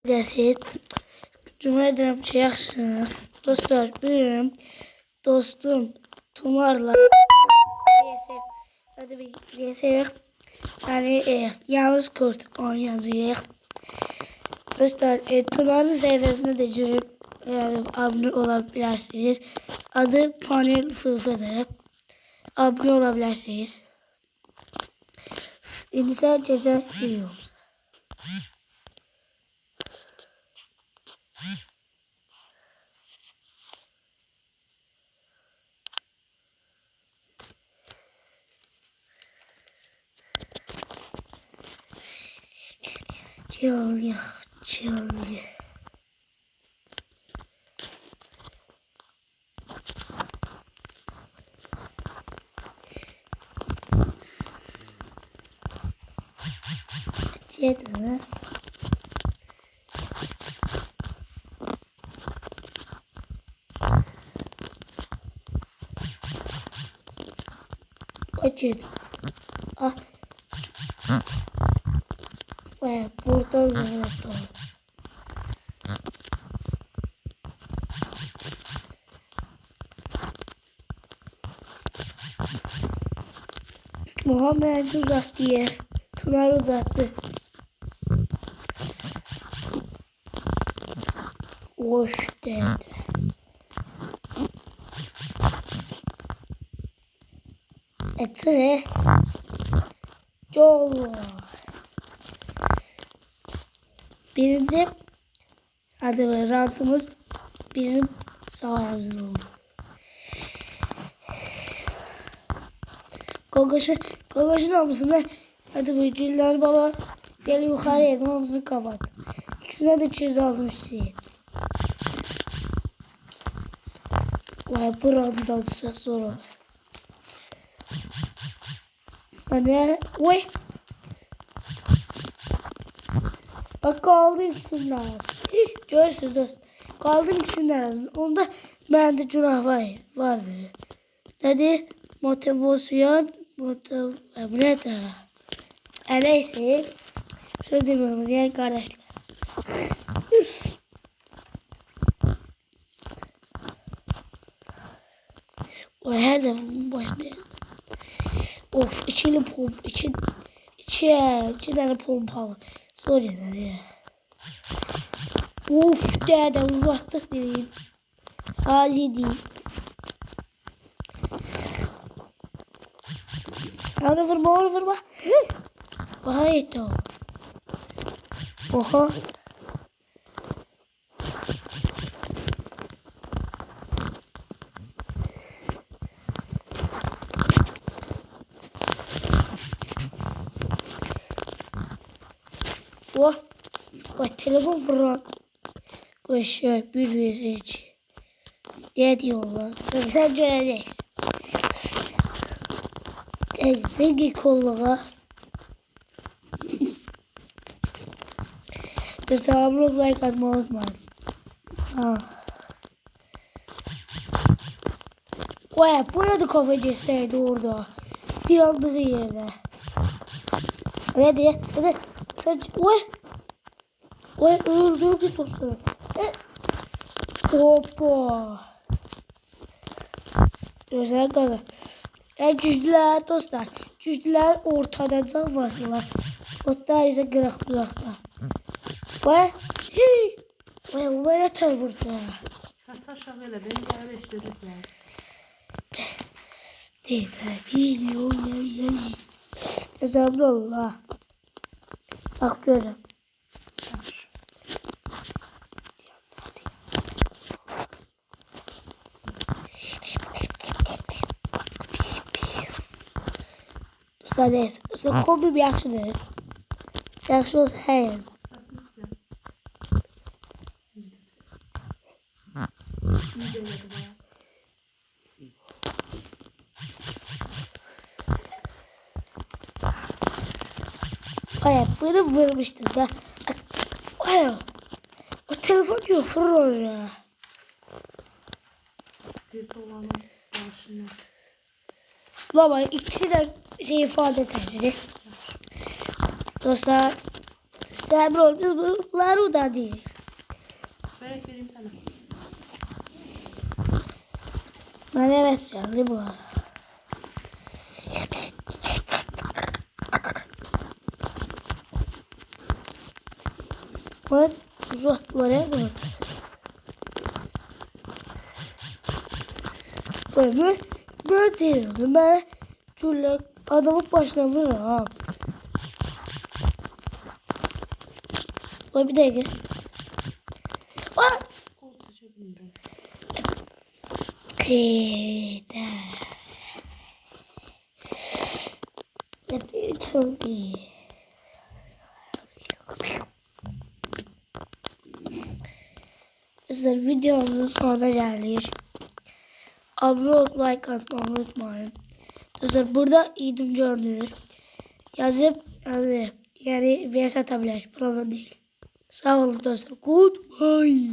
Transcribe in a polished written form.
Desit. Cümle ederim ki yaxşısınız. Dostlar, benim dostum Tumarla VSF yani yalnız kurt onu yazıyor. Dostlar, Tumar'ın sayfasına da girip abone olabilirsiniz. Adı Panel Fıfı'dır. Abone olabilirsiniz. İnsan ceza yiyoruz. Çılgın. Çılgın. Açın. Ah. Ve buradan zorladım. Muhammed uzak diye. Tunar uzattı. Hoş dedi. Eti. Yol. Birinci adı rantımız bizim sayemizde oldu. Kokoşun olmasına hadi bu Cüllal Baba gel yukarıya edmamızı kapat. İkisine de çöz almış şey. Vay bu rantıda olursak zor olur. Hadi oy. Bak kaldım ikisinin arasında. Görürsünüz dostum. Kaldım ikisinin arasında. Onda bende günah vardı. Dedi motivasyon ne de. Neyse. Şöyle demiyoruz yani kardeşler. O her zaman başındayız. Of içini içinden pompalı. Zor yeter ya. Of dede uzattık dedim. Acil değil. Onu vurma. Oha yetti o. Oha. Oh. Bak telefon vuran. Koşuyor bir vs2. Ne diyorlar? Sen göreceksin. Sen git kolluğa. Devamlı like atmayı unutmayın. Vay burada kafa geçseydi orada. Yandığı yerde. Hadi. Sen Vay öldürdü dostları. Hoppa. Özel kadar. Cüzdüler dostlar. Cüzdüler ortadan can basırlar. Otlar ise kırık uzakta. Vay. Vay bu bana tör vurdu. Saşa böyle beni yerleştirdik ya. Biliyorum. Özel Allah. Bak görüm. Neyse. Kombim yaxşıdır. Yaxşı olsa hər yer. Ay beni vurmuştu da. Ay o telefon yok fırlıyor ya. Bir olanın başına. Baba ikisi de şey ifade edecek. Dostlar Səbir ol. Biz bunları udadık. Börek vereyim sana. Mənə həvəs gəldi bunlar. Bak uzattılar ya bunu. Ben değilim. Ben şöyle adamın başına vururum ha. Bak bir dakika. Aa! Kol seçebilirim. Kıyda. Çok iyi. Arkadaşlar videomuzun sonuna geldik. Abone olup like atmayı unutmayın. Arkadaşlar burada idim görünür. Yazıp yani vs atabilir. Problem değil. Sağ olun dostlar. Goodbye.